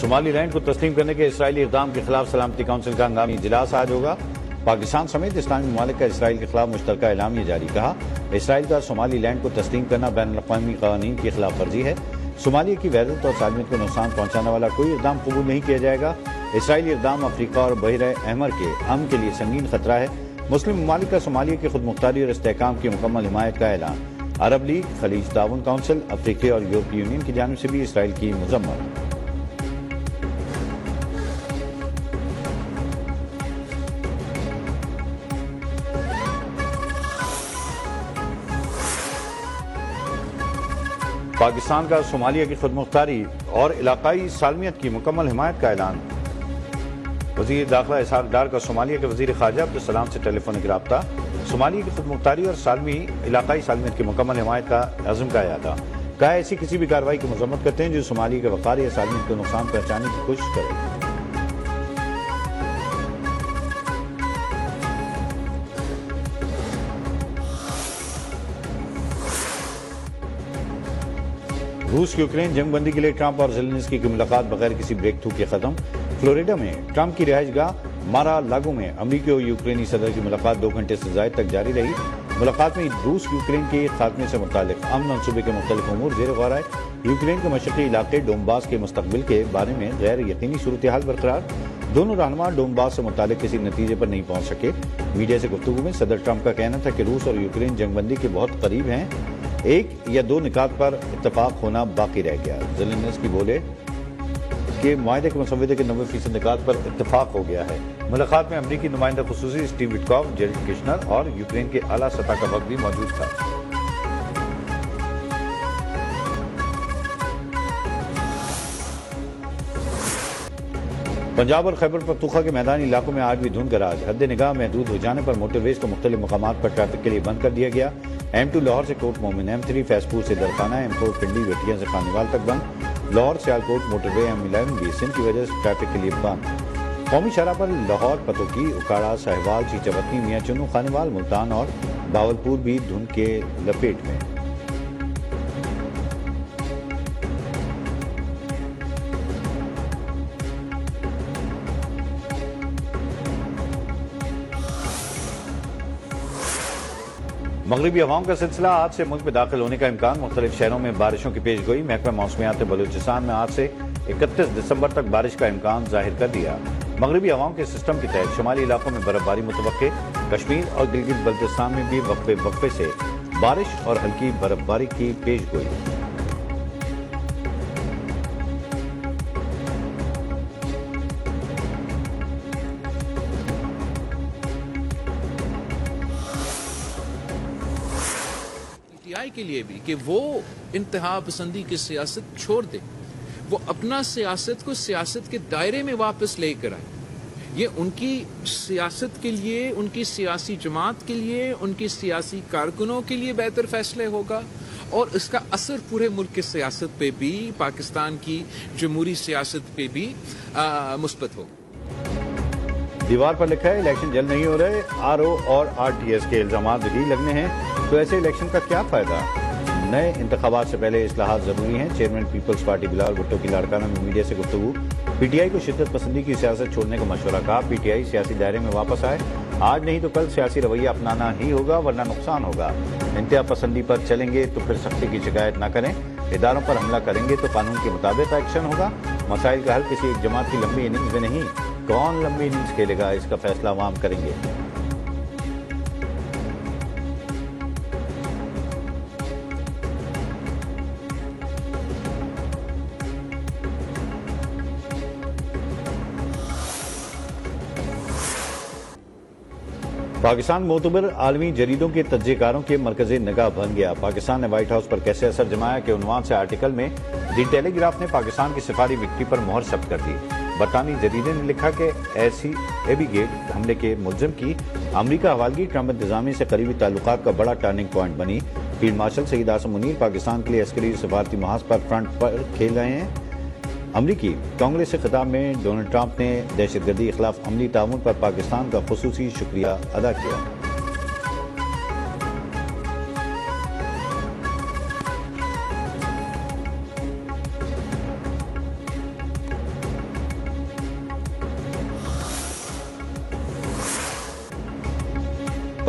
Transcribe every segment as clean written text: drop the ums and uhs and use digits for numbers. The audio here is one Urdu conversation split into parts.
صومالی لینڈ کو تسلیم کرنے کے اسرائیلی اقدام کے خلاف سلامتی کونسل کا ہنگامی اجلاس آج ہوگا۔ پاکستان سمیت اسلامی ممالک کا اسرائیل کے خلاف مشترکہ اعلامیہ جاری، کہا اسرائیل کا صومالی لینڈ کو تسلیم کرنا بین الاقوامی قوانین کی خلاف ورزی ہے۔ صومالیہ کی وحدت اور سالمیت کو نقصان پہنچانے والا کوئی اقدام قبول نہیں کیا جائے گا۔ اسرائیلی اقدام افریقہ اور بحیرہ احمر کے امن کے لیے سنگین خطرہ ہے۔ مسلم ممالک کا صومالیہ کی خود مختاری اور استحکام کی مکمل حمایت کا اعلان۔ عرب لیگ، خلیج تعاون کونسل، افریقی اور یورپی یونین کی جانب سے بھی اسرائیل کی مذمت۔ پاکستان کا صومالیہ کی خود مختاری اور علاقائی سالمیت کی مکمل حمایت کا اعلان۔ وزیر داخلہ اسحاق ڈار کا صومالیہ کے وزیر خارجہ عبدالسلام سے ٹیلی فونک رابطہ۔ صومالیہ کی خود مختاری اور علاقائی سالمیت کی مکمل حمایت کا عزم کا اعادہ، کہا ایسی کسی بھی کارروائی کی مذمت کرتے ہیں جو صومالیہ کے وقار یا سالمیت کو نقصان پہنچانے کی کوشش کرے۔ روس یوکرین جنگ بندی کے لیے ٹرمپ اور زیلنسکی کی ملاقات بغیر کسی بریک تھرو کے ختم۔ فلوریڈا میں ٹرمپ کی رہائش گاہ مارا لاگو میں امریکی اور یوکرینی صدر کی ملاقات 2 گھنٹے سے زائد تک جاری رہی۔ ملاقات میں روس یوکرین کے خاتمے سے متعلق امن منصوبے کے مختلف امور زیر غور آئے۔ یوکرین کے مشرقی علاقے ڈونباس کے مستقبل کے بارے میں غیر یقینی صورتحال برقرار، دونوں رہنما ڈونباس سے متعلق کسی نتیجے پر نہیں پہنچ سکے۔ میڈیا سے گفتگو میں صدر ٹرمپ کا کہنا تھا کہ روس اور یوکرین جنگ بندی کے بہت قریب ہیں، 1 یا 2 نکات پر اتفاق ہونا باقی رہ گیا۔ زیلنسکی بولے کہ معاہدے کے مسودے کے 90% نکات پر اتفاق ہو گیا ہے۔ ملاقات میں امریکی نمائندہ خصوصی اسٹیو وٹکاف، جیریڈ کشنر اور یوکرین کے اعلیٰ سطح کا وفد بھی موجود تھا۔ پنجاب اور خیبر پختونخوا کے میدانی علاقوں میں آج بھی دھند کا راج، حد نگاہ محدود ہو جانے پر موٹر ویز کو مختلف مقامات پر ٹریفک کے لیے بند کر دیا گیا۔ M2 لاہور سے کوٹ مومن، M3 فیضپور سے درخانہ، M4 پنڈی وٹیا سے خانیوال تک بند۔ لاہور سیالکوٹ موٹر وے M11 بھی سندھ کی وجہ سے ٹریفک کے لیے بند۔ قومی شاہراہ پر لاہور پتوکی، اکاڑا، ساہیوال، چیچا وطنی، میاں چنو، خانیوال، ملتان اور باولپور بھی دھند کے لپیٹ میں۔ مغربی ہواؤں کا سلسلہ آج سے ملک میں داخل ہونے کا امکان، مختلف شہروں میں بارشوں کی پیش گوئی۔ محکمہ موسمیات بلوچستان میں آج سے 31 دسمبر تک بارش کا امکان ظاہر کر دیا۔ مغربی ہواؤں کے سسٹم کے تحت شمالی علاقوں میں برف باری متوقع، کشمیر اور گلگت بلتستان میں بھی وقفے وقفے سے بارش اور ہلکی برف باری کی پیش گوئی۔ کے لیے بھی کہ وہ انتہا پسندی کی سیاست چھوڑ دے، وہ اپنا سیاست کو سیاست کے دائرے میں واپس لے کر آئے۔ یہ ان کی سیاست کے لیے، ان کی سیاسی جماعت کے لیے، ان کی سیاسی کارکنوں کے لیے بہتر فیصلے ہوگا اور اس کا اثر پورے ملک کی سیاست پہ بھی، پاکستان کی جمہوری سیاست پہ بھی مثبت ہوگا۔ دیوار پر لکھا ہے الیکشن جلد نہیں ہو رہے، RO اور RTS کے الزامات بھی لگنے ہیں، تو ایسے الیکشن کا کیا فائدہ؟ نئے انتخابات سے پہلے اصلاحات ضروری ہیں۔ چیئرمین پیپلز پارٹی بلال بھٹو کی لاڑکانہ میں میڈیا سے گفتگو۔ PTI کو شدت پسندی کی سیاست چھوڑنے کا مشورہ، کہا PTI سیاسی دائرے میں واپس آئے، آج نہیں تو کل سیاسی رویہ اپنانا ہی ہوگا ورنہ نقصان ہوگا۔ انتہا پسندی پر چلیں گے تو پھر سختی کی شکایت نہ کریں، اداروں پر حملہ کریں گے تو قانون کے مطابق ایکشن ہوگا۔ مسائل کا حل کسی ایک جماعت کی لمبی اننگز میں نہیں، کون لمبی اننگز کھیلے گا اس کا فیصلہ عوام کریں گے۔ پاکستان معتبر عالمی جریدوں کے تجزیہ کاروں کے مرکز نگاہ بن گیا۔ پاکستان نے وائٹ ہاؤس پر کیسے اثر جمایا کے عنوان سے آرٹیکل میں دی ٹیلی گراف نے پاکستان کی سفاری وکٹری پر مہر ثبت کر دی۔ برطانوی جریدے نے لکھا کہ ایبی گیٹ حملے کے ملزم کی امریکہ حوالگی ٹرمپ انتظامیہ سے قریبی تعلقات کا بڑا ٹرننگ پوائنٹ بنی۔ فیلڈ مارشل سعید آصم منیر پاکستان کے لیے عسکری سفارتی محاذ پر فرنٹ پر کھیل رہے ہیں۔ امریکی کانگریس سے خطاب میں ڈونلڈ ٹرمپ نے دہشت گردی کے خلاف عملی تعاون پر پاکستان کا خصوصی شکریہ ادا کیا۔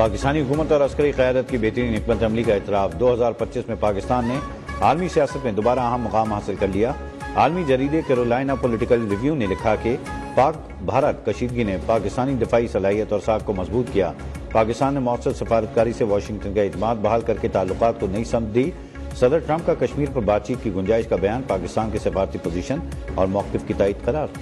پاکستانی حکومت اور عسکری قیادت کی بہترین حکمت عملی کا اعتراف 2025 میں پاکستان نے عالمی سیاست میں دوبارہ اہم مقام حاصل کر لیا۔ عالمی جریدے کیرولائنا پولیٹیکل ریویو نے لکھا کہ پاک بھارت کشیدگی نے پاکستانی دفاعی صلاحیت اور ساکھ کو مضبوط کیا۔ پاکستان نے مؤثر سفارتکاری سے واشنگٹن کا اعتماد بحال کر کے تعلقات کو نئی سمت دی۔ صدر ٹرمپ کا کشمیر پر بات چیت کی گنجائش کا بیان پاکستان کے سفارتی پوزیشن اور موقف کی تائید قرار۔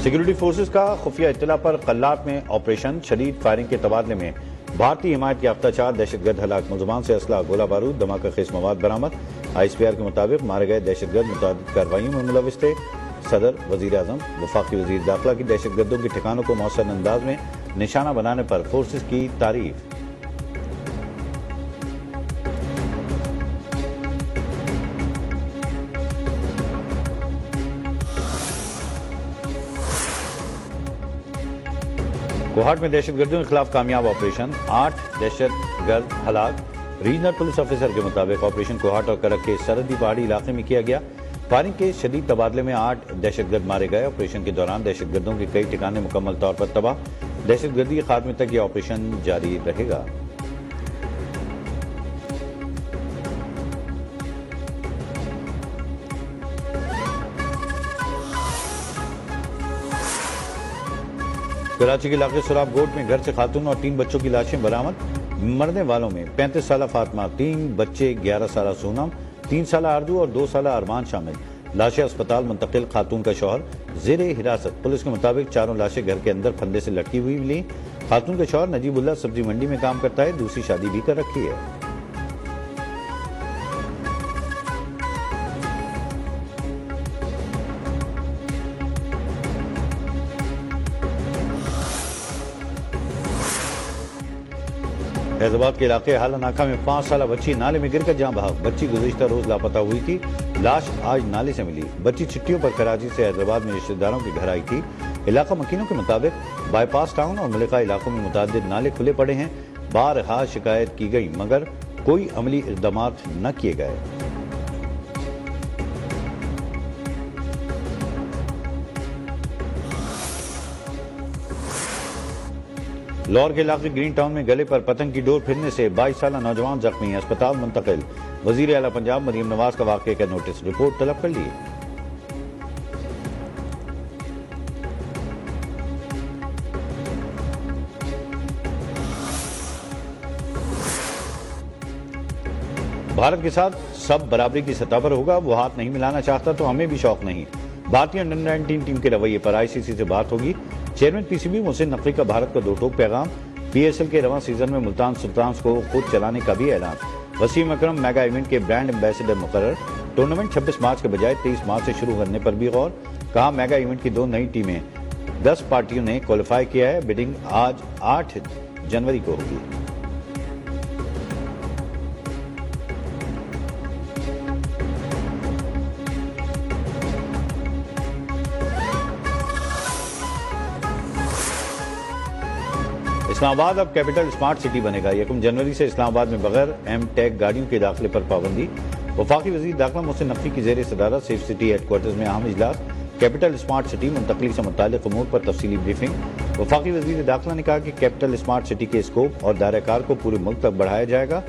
سیکورٹی فورسز کا خفیہ اطلاع پر قلات میں آپریشن، شدید فائرنگ کے تبادلے میں بھارتی حمایت یافتہ 4 دہشت گرد ہلاک، ملزمان سے اسلحہ، گولہ بارود، دھماکہ خیز مواد برآمد۔ ISPR کے مطابق مارے گئے دہشت گرد متعدد کارروائیوں میں ملوث تھے۔ صدر، وزیر اعظم، وفاقی وزیر داخلہ کی دہشت گردوں کے ٹھکانوں کو مؤثر انداز میں نشانہ بنانے پر فورسز کی تعریف۔ کوہاٹ میں دہشت گردوں کے خلاف کامیاب آپریشن، 8 دہشت گرد ہلاک۔ ریجنل پولیس آفیسر کے مطابق آپریشن کوہاٹ اور کرک کے سرحدی پہاڑی علاقے میں کیا گیا۔ فائرنگ کے شدید تبادلے میں 8 دہشت گرد مارے گئے۔ آپریشن کے دوران دہشت گردوں کے کئی ٹھکانے مکمل طور پر تباہ۔ دہشت گردی کے خاتمے تک یہ آپریشن جاری رہے گا۔ کراچی کے علاقے سراب گوٹ میں گھر سے خاتون اور 3 بچوں کی لاشیں برآمد۔ مرنے والوں میں 35 سالہ فاطمہ، 3 بچے 11 سالہ سونم، 3 سالہ آرزو اور 2 سالہ ارمان شامل۔ لاشیں اسپتال منتقل، خاتون کا شوہر زیر حراست۔ پولیس کے مطابق چاروں لاشیں گھر کے اندر پھندے سے لٹکی ہوئی ملی۔ خاتون کا شوہر نجیب اللہ سبزی منڈی میں کام کرتا ہے، دوسری شادی بھی کر رکھی ہے۔ فیض آباد کے علاقے حالہ ناکہ میں 5 سالہ بچی نالے میں گر کر جاں بحق۔ بچی گزشتہ روز لاپتہ ہوئی تھی، لاش آج نالے سے ملی۔ بچی چھٹیوں پر کراچی سے حیدرآباد میں رشتہ داروں کے گھر آئی تھی۔ علاقہ مکینوں کے مطابق بائی پاس ٹاؤن اور ملکہ علاقوں میں متعدد نالے کھلے پڑے ہیں۔ بارہا شکایت کی گئی مگر کوئی عملی اقدامات نہ کیے گئے۔ لاہور کے علاقے گرین ٹاؤن میں گلے پر پتنگ کی ڈور پھرنے سے 22 سالہ نوجوان زخمی، اسپتال منتقل۔ وزیر اعلیٰ پنجاب مریم نواز کا واقعے کا نوٹس، رپورٹ طلب کر لی۔ بھارت کے ساتھ سب برابری کی سطح پر ہوگا، وہ ہاتھ نہیں ملانا چاہتا تو ہمیں بھی شوق نہیں۔ بھارتی انڈر 19 ٹیم کے رویے پر ICC سے بات ہوگی۔ چیئرمین PCB محسن نقوی کا بھارت کا 2 ٹوک پیغام۔ PSL کے رواں سیزن میں ملتان سلطانز کو خود چلانے کا بھی اعلان۔ وسیم اکرم میگا ایونٹ کے برانڈ ایمبیسڈر مقرر۔ ٹورنامنٹ 26 مارچ کے بجائے 23 مارچ سے شروع کرنے پر بھی غور۔ کہا میگا ایونٹ کی 2 نئی ٹیمیں 10 پارٹیوں نے کوالیفائی کیا ہے، بڈنگ آج 8 جنوری کو ہوگی۔ اسلام آباد اب کیپٹل اسمارٹ سٹی بنے گا۔ 1 جنوری سے اسلام آباد میں بغیر ایم ٹیگ گاڑیوں کے داخلے پر پابندی۔ وفاقی وزیر داخلہ محسن نقوی کی زیر صدارت سیف سٹی ہیڈ کوارٹرز میں اہم اجلاس۔ کیپٹل اسمارٹ سٹی منتقلی سے متعلق امور پر تفصیلی بریفنگ۔ وفاقی وزیر داخلہ نے کہا کہ کیپٹل اسمارٹ سٹی کے اسکوپ اور دائرہ کار کو پورے ملک تک بڑھایا جائے گا۔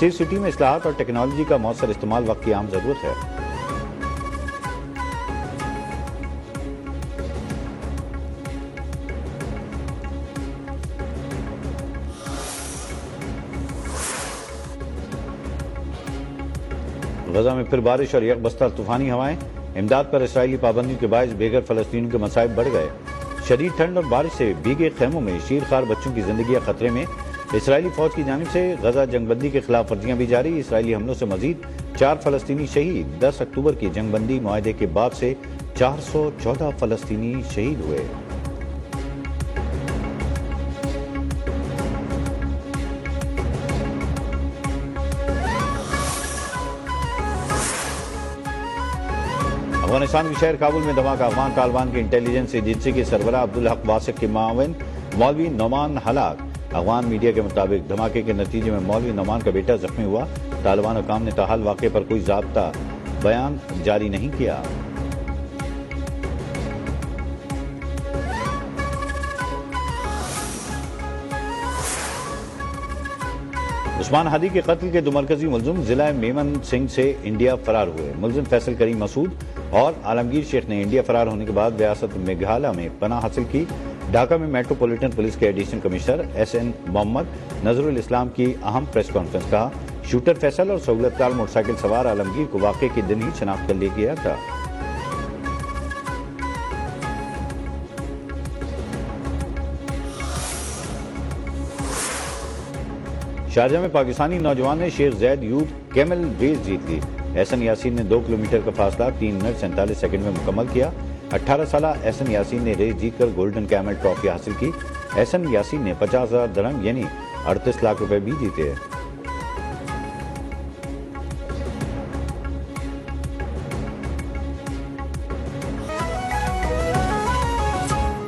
سیف سٹی میں اصلاحات اور ٹیکنالوجی کا مؤثر استعمال وقت کی اہم ضرورت ہے۔ غزہ میں پھر بارش اور یک بستہ طوفانی ہوائیں۔ امداد پر اسرائیلی پابندیوں کے باعث بے گھر فلسطینیوں کے مصائب بڑھ گئے۔ شدید ٹھنڈ اور بارش سے بھیگے خیموں میں شیرخوار بچوں کی زندگیاں خطرے میں۔ اسرائیلی فوج کی جانب سے غزہ جنگ بندی کے خلاف ورزیاں بھی جاری۔ اسرائیلی حملوں سے مزید 4 فلسطینی شہید۔ 10 اکتوبر کی جنگ بندی معاہدے کے بعد سے 414 فلسطینی شہید ہوئے۔ افغانستان کے شہر کابل میں دھماکہ، افغان طالبان کے انٹیلیجنس ایجنسی کے سربراہ عبدالحق واسق کے معاون مولوی نعمان ہلاک۔ افغان میڈیا کے مطابق دھماکے کے نتیجے میں مولوی نعمان کا بیٹا زخمی ہوا۔ طالبان حکام نے تاحال واقعے پر کوئی ضابطہ بیان جاری نہیں کیا۔ عثمان ہادی کے قتل کے دو مرکزی ملزم ضلع میمن سنگھ سے انڈیا فرار ہوئے۔ ملزم فیصل کریم مسعود اور عالمگیر شیخ نے انڈیا فرار ہونے کے بعد ریاست میگھالیہ میں پناہ حاصل کی۔ ڈھاکہ میں میٹروپولیٹن پولیس کے ایڈیشنل کمشنر ایس این محمد نظر الاسلام کی اہم پریس کانفرنس۔ کہا شوٹر فیصل اور سہولت کار موٹر سائیکل سوار عالمگیر کو واقعے کے دن ہی شناخت کر لیا گیا تھا۔ شارجہ میں پاکستانی نوجوان نے شیخ زید یوتھ کیمل ریس جیت لی۔ احسن یاسین نے 2 کلومیٹر کا فاصلہ 3 منٹ 47 سیکنڈ میں مکمل کیا۔ 18 سالہ احسن یاسین نے ریس جیت کر گولڈن کیمل ٹرافی حاصل کی۔ احسن یاسین نے 50,000 درہم یعنی 38 لاکھ روپے بھی جیتے ہیں۔